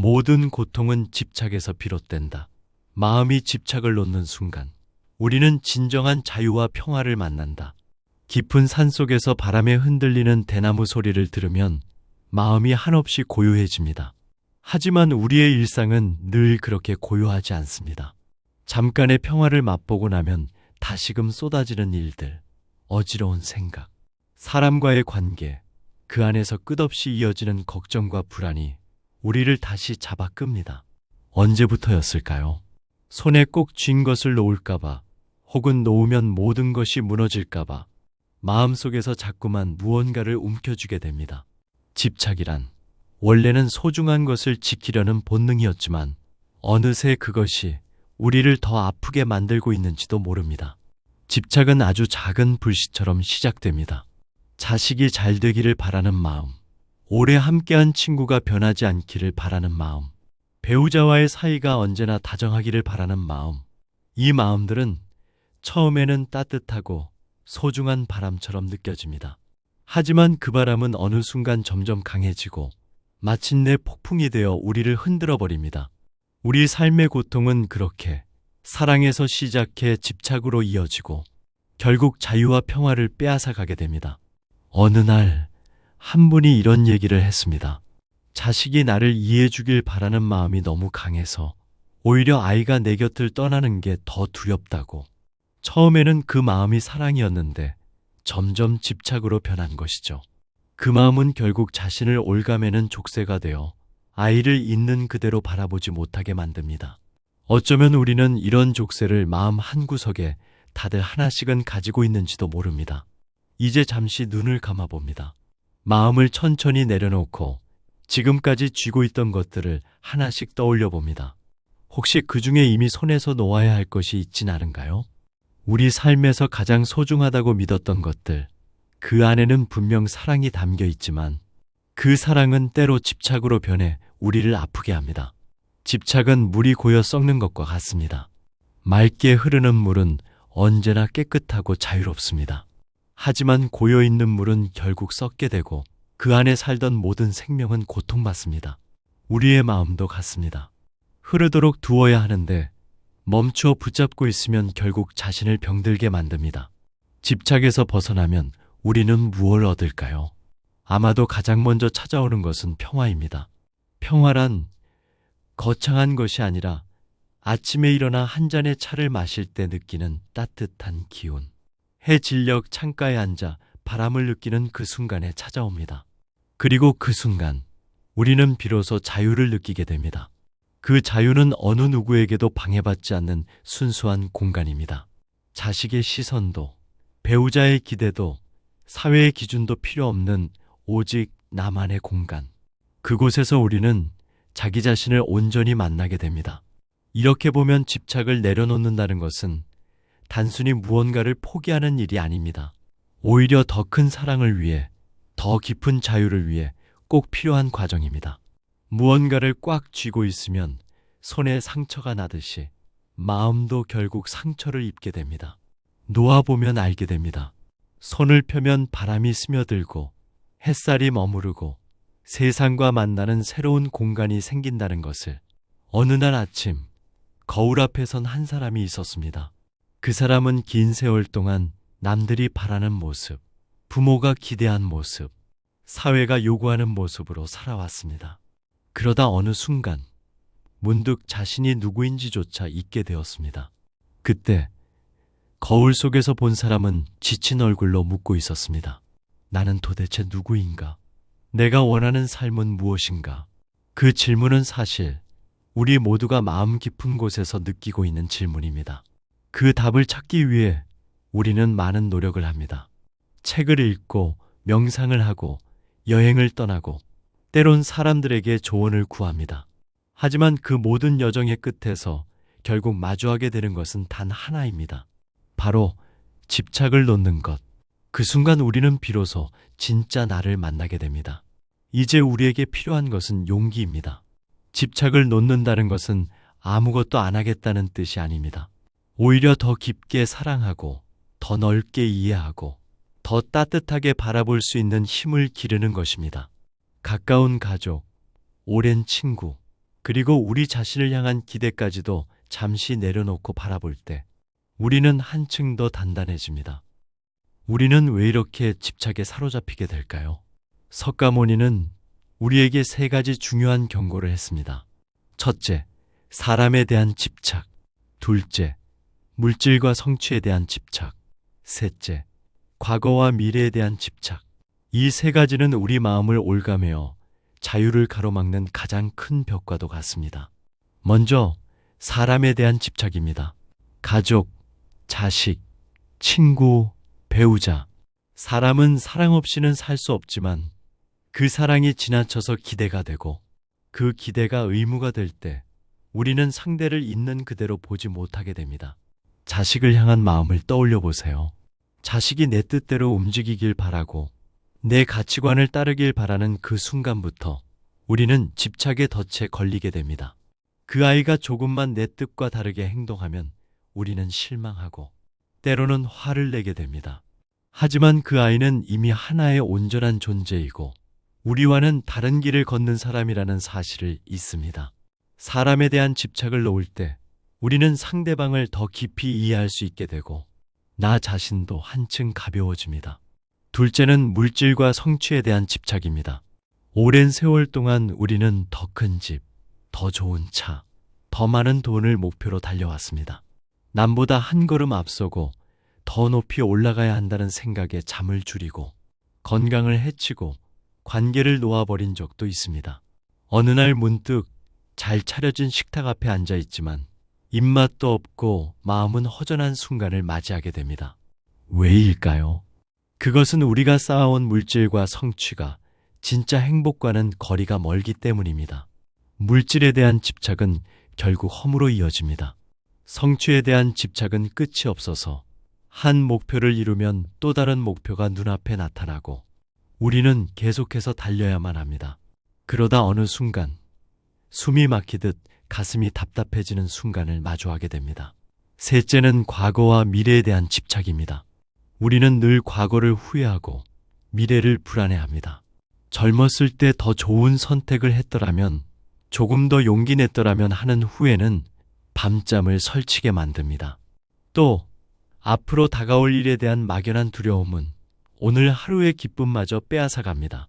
모든 고통은 집착에서 비롯된다. 마음이 집착을 놓는 순간 우리는 진정한 자유와 평화를 만난다. 깊은 산속에서 바람에 흔들리는 대나무 소리를 들으면 마음이 한없이 고요해집니다. 하지만 우리의 일상은 늘 그렇게 고요하지 않습니다. 잠깐의 평화를 맛보고 나면 다시금 쏟아지는 일들, 어지러운 생각, 사람과의 관계, 그 안에서 끝없이 이어지는 걱정과 불안이 우리를 다시 잡아 끕니다. 언제부터였을까요? 손에 꼭 쥔 것을 놓을까봐, 혹은 놓으면 모든 것이 무너질까봐 마음속에서 자꾸만 무언가를 움켜쥐게 됩니다. 집착이란 원래는 소중한 것을 지키려는 본능이었지만 어느새 그것이 우리를 더 아프게 만들고 있는지도 모릅니다. 집착은 아주 작은 불씨처럼 시작됩니다. 자식이 잘 되기를 바라는 마음, 오래 함께한 친구가 변하지 않기를 바라는 마음, 배우자와의 사이가 언제나 다정하기를 바라는 마음, 이 마음들은 처음에는 따뜻하고 소중한 바람처럼 느껴집니다. 하지만 그 바람은 어느 순간 점점 강해지고 마침내 폭풍이 되어 우리를 흔들어 버립니다. 우리 삶의 고통은 그렇게 사랑에서 시작해 집착으로 이어지고 결국 자유와 평화를 빼앗아 가게 됩니다. 어느 날 한 분이 이런 얘기를 했습니다. 자식이 나를 이해해 주길 바라는 마음이 너무 강해서 오히려 아이가 내 곁을 떠나는 게 더 두렵다고. 처음에는 그 마음이 사랑이었는데 점점 집착으로 변한 것이죠. 그 마음은 결국 자신을 올가매는 족쇄가 되어 아이를 있는 그대로 바라보지 못하게 만듭니다. 어쩌면 우리는 이런 족쇄를 마음 한구석에 다들 하나씩은 가지고 있는지도 모릅니다. 이제 잠시 눈을 감아봅니다. 마음을 천천히 내려놓고 지금까지 쥐고 있던 것들을 하나씩 떠올려 봅니다. 혹시 그 중에 이미 손에서 놓아야 할 것이 있진 않은가요? 우리 삶에서 가장 소중하다고 믿었던 것들, 그 안에는 분명 사랑이 담겨 있지만 그 사랑은 때로 집착으로 변해 우리를 아프게 합니다. 집착은 물이 고여 썩는 것과 같습니다. 맑게 흐르는 물은 언제나 깨끗하고 자유롭습니다. 하지만 고여있는 물은 결국 썩게 되고 그 안에 살던 모든 생명은 고통받습니다. 우리의 마음도 같습니다. 흐르도록 두어야 하는데 멈추어 붙잡고 있으면 결국 자신을 병들게 만듭니다. 집착에서 벗어나면 우리는 무엇을 얻을까요? 아마도 가장 먼저 찾아오는 것은 평화입니다. 평화란 거창한 것이 아니라 아침에 일어나 한 잔의 차를 마실 때 느끼는 따뜻한 기운. 해 진녘 창가에 앉아 바람을 느끼는 그 순간에 찾아옵니다. 그리고 그 순간 우리는 비로소 자유를 느끼게 됩니다. 그 자유는 어느 누구에게도 방해받지 않는 순수한 공간입니다. 자식의 시선도, 배우자의 기대도, 사회의 기준도 필요 없는 오직 나만의 공간. 그곳에서 우리는 자기 자신을 온전히 만나게 됩니다. 이렇게 보면 집착을 내려놓는다는 것은 단순히 무언가를 포기하는 일이 아닙니다. 오히려 더 큰 사랑을 위해, 더 깊은 자유를 위해 꼭 필요한 과정입니다. 무언가를 꽉 쥐고 있으면 손에 상처가 나듯이 마음도 결국 상처를 입게 됩니다. 놓아보면 알게 됩니다. 손을 펴면 바람이 스며들고 햇살이 머무르고 세상과 만나는 새로운 공간이 생긴다는 것을. 어느 날 아침 거울 앞에 선 한 사람이 있었습니다. 그 사람은 긴 세월 동안 남들이 바라는 모습, 부모가 기대한 모습, 사회가 요구하는 모습으로 살아왔습니다. 그러다 어느 순간 문득 자신이 누구인지조차 잊게 되었습니다. 그때 거울 속에서 본 사람은 지친 얼굴로 묻고 있었습니다. 나는 도대체 누구인가? 내가 원하는 삶은 무엇인가? 그 질문은 사실 우리 모두가 마음 깊은 곳에서 느끼고 있는 질문입니다. 그 답을 찾기 위해 우리는 많은 노력을 합니다. 책을 읽고 명상을 하고 여행을 떠나고 때론 사람들에게 조언을 구합니다. 하지만 그 모든 여정의 끝에서 결국 마주하게 되는 것은 단 하나입니다. 바로 집착을 놓는 것. 그 순간 우리는 비로소 진짜 나를 만나게 됩니다. 이제 우리에게 필요한 것은 용기입니다. 집착을 놓는다는 것은 아무것도 안 하겠다는 뜻이 아닙니다. 오히려 더 깊게 사랑하고 더 넓게 이해하고 더 따뜻하게 바라볼 수 있는 힘을 기르는 것입니다. 가까운 가족, 오랜 친구, 그리고 우리 자신을 향한 기대까지도 잠시 내려놓고 바라볼 때 우리는 한층 더 단단해집니다. 우리는 왜 이렇게 집착에 사로잡히게 될까요? 석가모니는 우리에게 세 가지 중요한 경고를 했습니다. 첫째, 사람에 대한 집착. 둘째, 물질과 성취에 대한 집착. 셋째, 과거와 미래에 대한 집착. 이 세 가지는 우리 마음을 올가매어 자유를 가로막는 가장 큰 벽과도 같습니다. 먼저 사람에 대한 집착입니다. 가족, 자식, 친구, 배우자. 사람은 사랑 없이는 살 수 없지만 그 사랑이 지나쳐서 기대가 되고 그 기대가 의무가 될 때 우리는 상대를 있는 그대로 보지 못하게 됩니다. 자식을 향한 마음을 떠올려 보세요. 자식이 내 뜻대로 움직이길 바라고 내 가치관을 따르길 바라는 그 순간부터 우리는 집착의 덫에 걸리게 됩니다. 그 아이가 조금만 내 뜻과 다르게 행동하면 우리는 실망하고 때로는 화를 내게 됩니다. 하지만 그 아이는 이미 하나의 온전한 존재이고 우리와는 다른 길을 걷는 사람이라는 사실을 잊습니다. 사람에 대한 집착을 놓을 때 우리는 상대방을 더 깊이 이해할 수 있게 되고 나 자신도 한층 가벼워집니다. 둘째는 물질과 성취에 대한 집착입니다. 오랜 세월 동안 우리는 더 큰 집, 더 좋은 차, 더 많은 돈을 목표로 달려왔습니다. 남보다 한 걸음 앞서고 더 높이 올라가야 한다는 생각에 잠을 줄이고 건강을 해치고 관계를 놓아버린 적도 있습니다. 어느 날 문득 잘 차려진 식탁 앞에 앉아 있지만 입맛도 없고 마음은 허전한 순간을 맞이하게 됩니다. 왜일까요? 그것은 우리가 쌓아온 물질과 성취가 진짜 행복과는 거리가 멀기 때문입니다. 물질에 대한 집착은 결국 허무로 이어집니다. 성취에 대한 집착은 끝이 없어서 한 목표를 이루면 또 다른 목표가 눈앞에 나타나고 우리는 계속해서 달려야만 합니다. 그러다 어느 순간 숨이 막히듯 가슴이 답답해지는 순간을 마주하게 됩니다. 셋째는 과거와 미래에 대한 집착입니다. 우리는 늘 과거를 후회하고 미래를 불안해합니다. 젊었을 때 더 좋은 선택을 했더라면, 조금 더 용기 냈더라면 하는 후회는 밤잠을 설치게 만듭니다. 또 앞으로 다가올 일에 대한 막연한 두려움은 오늘 하루의 기쁨마저 빼앗아갑니다.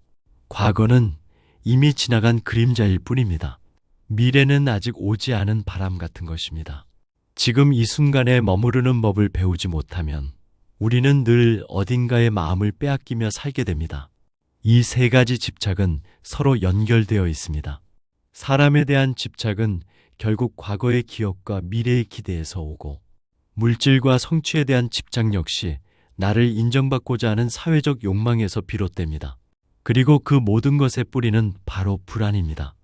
과거는 이미 지나간 그림자일 뿐입니다. 미래는 아직 오지 않은 바람 같은 것입니다. 지금 이 순간에 머무르는 법을 배우지 못하면 우리는 늘 어딘가에 마음을 빼앗기며 살게 됩니다. 이 세 가지 집착은 서로 연결되어 있습니다. 사람에 대한 집착은 결국 과거의 기억과 미래의 기대에서 오고, 물질과 성취에 대한 집착 역시 나를 인정받고자 하는 사회적 욕망에서 비롯됩니다. 그리고 그 모든 것의 뿌리는 바로 불안입니다.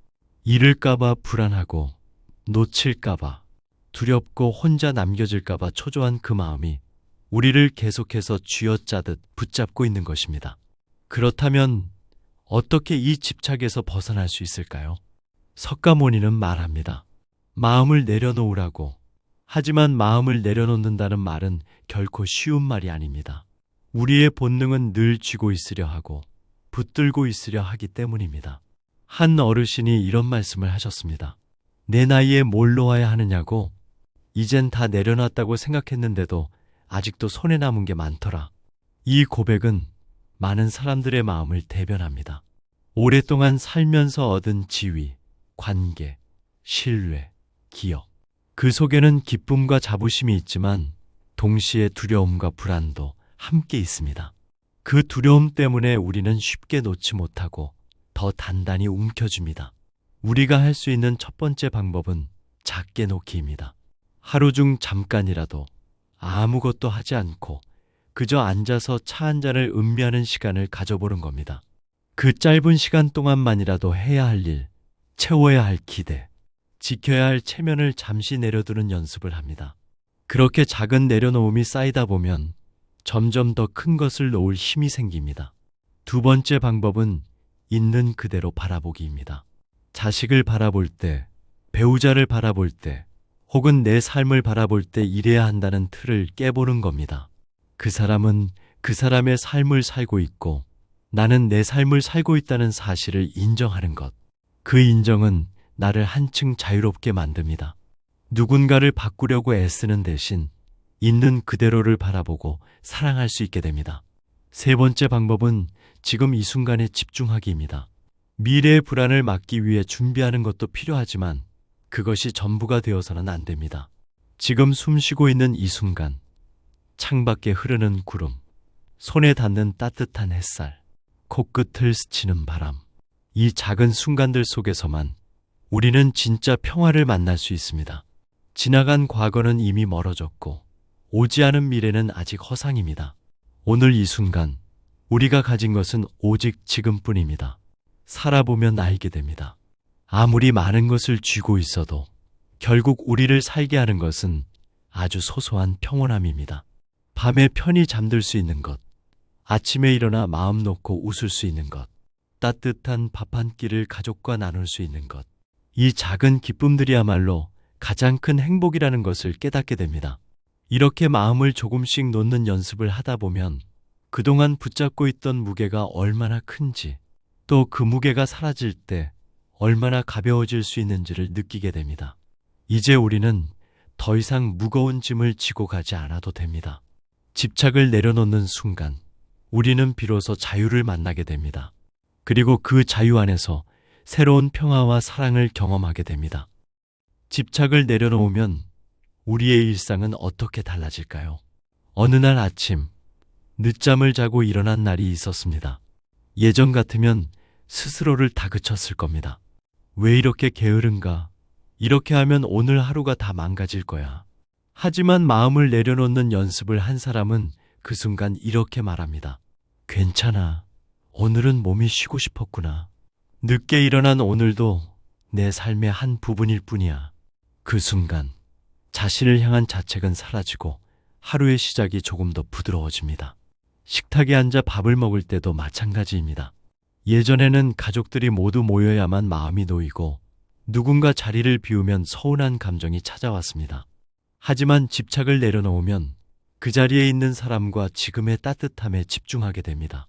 잃을까봐 불안하고, 놓칠까봐, 두렵고 혼자 남겨질까봐 초조한 그 마음이 우리를 계속해서 쥐어짜듯 붙잡고 있는 것입니다. 그렇다면 어떻게 이 집착에서 벗어날 수 있을까요? 석가모니는 말합니다. 마음을 내려놓으라고. 하지만 마음을 내려놓는다는 말은 결코 쉬운 말이 아닙니다. 우리의 본능은 늘 쥐고 있으려 하고 붙들고 있으려 하기 때문입니다. 한 어르신이 이런 말씀을 하셨습니다. 내 나이에 뭘 놓아야 하느냐고. 이젠 다 내려놨다고 생각했는데도 아직도 손에 남은 게 많더라. 이 고백은 많은 사람들의 마음을 대변합니다. 오랫동안 살면서 얻은 지위, 관계, 신뢰, 기억. 그 속에는 기쁨과 자부심이 있지만 동시에 두려움과 불안도 함께 있습니다. 그 두려움 때문에 우리는 쉽게 놓지 못하고 더 단단히 움켜쥡니다. 우리가 할 수 있는 첫 번째 방법은 작게 놓기입니다. 하루 중 잠깐이라도 아무것도 하지 않고 그저 앉아서 차 한 잔을 음미하는 시간을 가져보는 겁니다. 그 짧은 시간 동안만이라도 해야 할 일, 채워야 할 기대, 지켜야 할 체면을 잠시 내려두는 연습을 합니다. 그렇게 작은 내려놓음이 쌓이다 보면 점점 더 큰 것을 놓을 힘이 생깁니다. 두 번째 방법은 있는 그대로 바라보기입니다. 자식을 바라볼 때, 배우자를 바라볼 때, 혹은 내 삶을 바라볼 때 이래야 한다는 틀을 깨보는 겁니다. 그 사람은 그 사람의 삶을 살고 있고 나는 내 삶을 살고 있다는 사실을 인정하는 것. 그 인정은 나를 한층 자유롭게 만듭니다. 누군가를 바꾸려고 애쓰는 대신 있는 그대로를 바라보고 사랑할 수 있게 됩니다. 세 번째 방법은 지금 이 순간에 집중하기입니다. 미래의 불안을 막기 위해 준비하는 것도 필요하지만 그것이 전부가 되어서는 안 됩니다. 지금 숨 쉬고 있는 이 순간, 창밖에 흐르는 구름, 손에 닿는 따뜻한 햇살, 코끝을 스치는 바람, 이 작은 순간들 속에서만 우리는 진짜 평화를 만날 수 있습니다. 지나간 과거는 이미 멀어졌고 오지 않은 미래는 아직 허상입니다. 오늘 이 순간 우리가 가진 것은 오직 지금뿐입니다. 살아보면 알게 됩니다. 아무리 많은 것을 쥐고 있어도 결국 우리를 살게 하는 것은 아주 소소한 평온함입니다. 밤에 편히 잠들 수 있는 것, 아침에 일어나 마음 놓고 웃을 수 있는 것, 따뜻한 밥 한 끼를 가족과 나눌 수 있는 것, 이 작은 기쁨들이야말로 가장 큰 행복이라는 것을 깨닫게 됩니다. 이렇게 마음을 조금씩 놓는 연습을 하다 보면 그동안 붙잡고 있던 무게가 얼마나 큰지, 또 그 무게가 사라질 때 얼마나 가벼워질 수 있는지를 느끼게 됩니다. 이제 우리는 더 이상 무거운 짐을 지고 가지 않아도 됩니다. 집착을 내려놓는 순간 우리는 비로소 자유를 만나게 됩니다. 그리고 그 자유 안에서 새로운 평화와 사랑을 경험하게 됩니다. 집착을 내려놓으면 우리의 일상은 어떻게 달라질까요? 어느 날 아침 늦잠을 자고 일어난 날이 있었습니다. 예전 같으면 스스로를 다그쳤을 겁니다. 왜 이렇게 게으른가? 이렇게 하면 오늘 하루가 다 망가질 거야. 하지만 마음을 내려놓는 연습을 한 사람은 그 순간 이렇게 말합니다. 괜찮아. 오늘은 몸이 쉬고 싶었구나. 늦게 일어난 오늘도 내 삶의 한 부분일 뿐이야. 그 순간 자신을 향한 자책은 사라지고 하루의 시작이 조금 더 부드러워집니다. 식탁에 앉아 밥을 먹을 때도 마찬가지입니다. 예전에는 가족들이 모두 모여야만 마음이 놓이고 누군가 자리를 비우면 서운한 감정이 찾아왔습니다. 하지만 집착을 내려놓으면 그 자리에 있는 사람과 지금의 따뜻함에 집중하게 됩니다.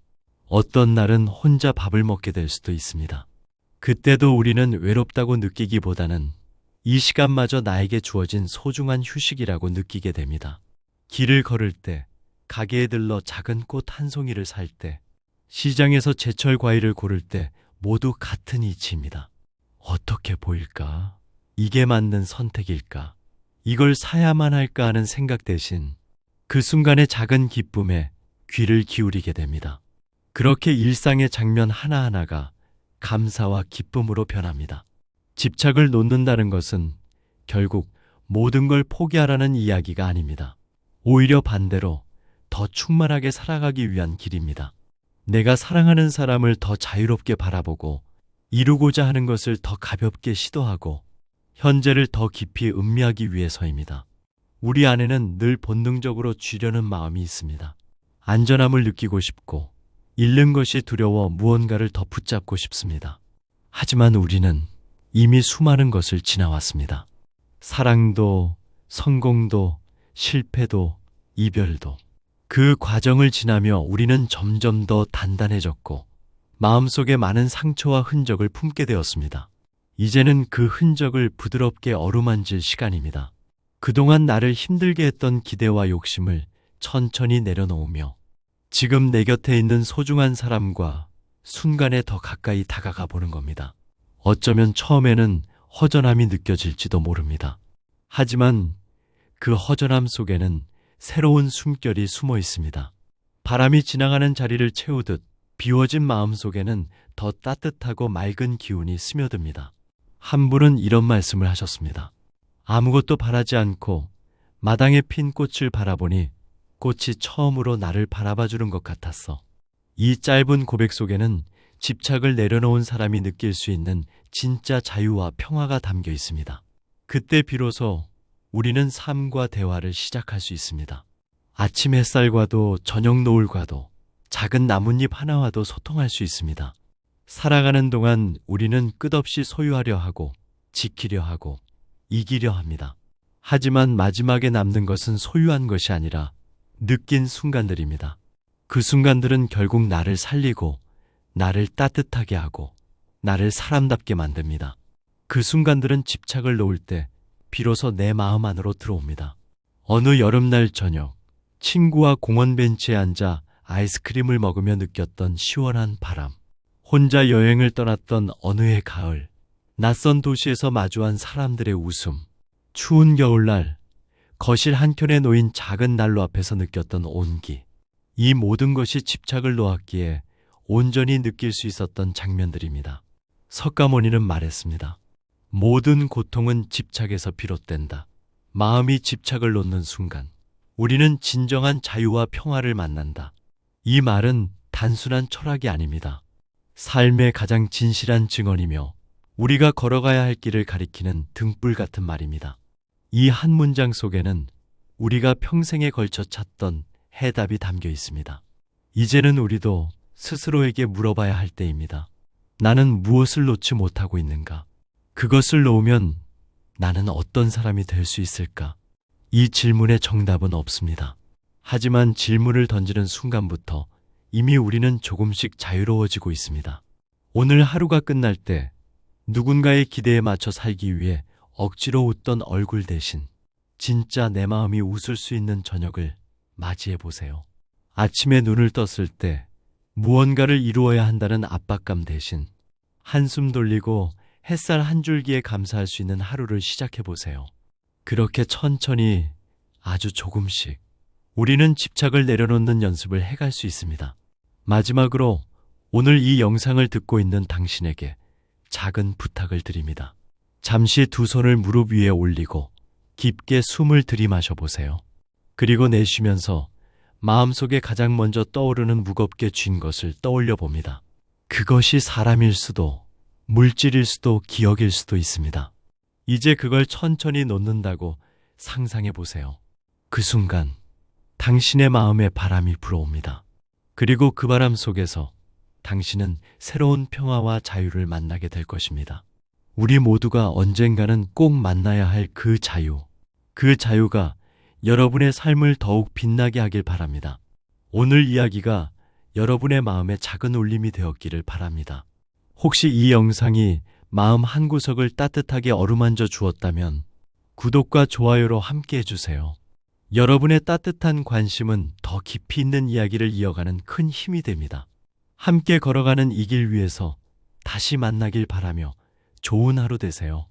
어떤 날은 혼자 밥을 먹게 될 수도 있습니다. 그때도 우리는 외롭다고 느끼기보다는 이 시간마저 나에게 주어진 소중한 휴식이라고 느끼게 됩니다. 길을 걸을 때, 가게에 들러 작은 꽃 한 송이를 살 때, 시장에서 제철 과일을 고를 때 모두 같은 이치입니다. 어떻게 보일까? 이게 맞는 선택일까? 이걸 사야만 할까 하는 생각 대신 그 순간의 작은 기쁨에 귀를 기울이게 됩니다. 그렇게 일상의 장면 하나하나가 감사와 기쁨으로 변합니다. 집착을 놓는다는 것은 결국 모든 걸 포기하라는 이야기가 아닙니다. 오히려 반대로 더 충만하게 살아가기 위한 길입니다. 내가 사랑하는 사람을 더 자유롭게 바라보고 이루고자 하는 것을 더 가볍게 시도하고 현재를 더 깊이 음미하기 위해서입니다. 우리 안에는 늘 본능적으로 쥐려는 마음이 있습니다. 안전함을 느끼고 싶고 잃는 것이 두려워 무언가를 더 붙잡고 싶습니다. 하지만 우리는 이미 수많은 것을 지나왔습니다. 사랑도, 성공도, 실패도, 이별도. 그 과정을 지나며 우리는 점점 더 단단해졌고 마음속에 많은 상처와 흔적을 품게 되었습니다. 이제는 그 흔적을 부드럽게 어루만질 시간입니다. 그동안 나를 힘들게 했던 기대와 욕심을 천천히 내려놓으며 지금 내 곁에 있는 소중한 사람과 순간에 더 가까이 다가가 보는 겁니다. 어쩌면 처음에는 허전함이 느껴질지도 모릅니다. 하지만 그 허전함 속에는 새로운 숨결이 숨어 있습니다. 바람이 지나가는 자리를 채우듯 비워진 마음 속에는 더 따뜻하고 맑은 기운이 스며듭니다. 한 분은 이런 말씀을 하셨습니다. 아무것도 바라지 않고 마당에 핀 꽃을 바라보니 꽃이 처음으로 나를 바라봐주는 것 같았어. 이 짧은 고백 속에는 집착을 내려놓은 사람이 느낄 수 있는 진짜 자유와 평화가 담겨 있습니다. 그때 비로소 우리는 삶과 대화를 시작할 수 있습니다. 아침 햇살과도 저녁 노을과도 작은 나뭇잎 하나와도 소통할 수 있습니다. 살아가는 동안 우리는 끝없이 소유하려 하고 지키려 하고 이기려 합니다. 하지만 마지막에 남는 것은 소유한 것이 아니라 느낀 순간들입니다. 그 순간들은 결국 나를 살리고 나를 따뜻하게 하고 나를 사람답게 만듭니다. 그 순간들은 집착을 놓을 때 비로소 내 마음 안으로 들어옵니다. 어느 여름날 저녁, 친구와 공원 벤치에 앉아 아이스크림을 먹으며 느꼈던 시원한 바람, 혼자 여행을 떠났던 어느 해 가을, 낯선 도시에서 마주한 사람들의 웃음, 추운 겨울날 거실 한켠에 놓인 작은 난로 앞에서 느꼈던 온기, 이 모든 것이 집착을 놓았기에 온전히 느낄 수 있었던 장면들입니다. 석가모니는 말했습니다. 모든 고통은 집착에서 비롯된다. 마음이 집착을 놓는 순간 우리는 진정한 자유와 평화를 만난다. 이 말은 단순한 철학이 아닙니다. 삶의 가장 진실한 증언이며 우리가 걸어가야 할 길을 가리키는 등불 같은 말입니다. 이 한 문장 속에는 우리가 평생에 걸쳐 찾던 해답이 담겨 있습니다. 이제는 우리도 스스로에게 물어봐야 할 때입니다. 나는 무엇을 놓지 못하고 있는가? 그것을 놓으면 나는 어떤 사람이 될 수 있을까? 이 질문의 정답은 없습니다. 하지만 질문을 던지는 순간부터 이미 우리는 조금씩 자유로워지고 있습니다. 오늘 하루가 끝날 때 누군가의 기대에 맞춰 살기 위해 억지로 웃던 얼굴 대신 진짜 내 마음이 웃을 수 있는 저녁을 맞이해 보세요. 아침에 눈을 떴을 때 무언가를 이루어야 한다는 압박감 대신 한숨 돌리고 햇살 한 줄기에 감사할 수 있는 하루를 시작해 보세요. 그렇게 천천히 아주 조금씩 우리는 집착을 내려놓는 연습을 해갈 수 있습니다. 마지막으로 오늘 이 영상을 듣고 있는 당신에게 작은 부탁을 드립니다. 잠시 두 손을 무릎 위에 올리고 깊게 숨을 들이마셔 보세요. 그리고 내쉬면서 마음속에 가장 먼저 떠오르는 무겁게 쥔 것을 떠올려 봅니다. 그것이 사람일 수도 물질일 수도 기억일 수도 있습니다. 이제 그걸 천천히 놓는다고 상상해 보세요. 그 순간 당신의 마음에 바람이 불어옵니다. 그리고 그 바람 속에서 당신은 새로운 평화와 자유를 만나게 될 것입니다. 우리 모두가 언젠가는 꼭 만나야 할 그 자유, 그 자유가 여러분의 삶을 더욱 빛나게 하길 바랍니다. 오늘 이야기가 여러분의 마음에 작은 울림이 되었기를 바랍니다. 혹시 이 영상이 마음 한구석을 따뜻하게 어루만져 주었다면 구독과 좋아요로 함께 해주세요. 여러분의 따뜻한 관심은 더 깊이 있는 이야기를 이어가는 큰 힘이 됩니다. 함께 걸어가는 이 길 위에서 다시 만나길 바라며 좋은 하루 되세요.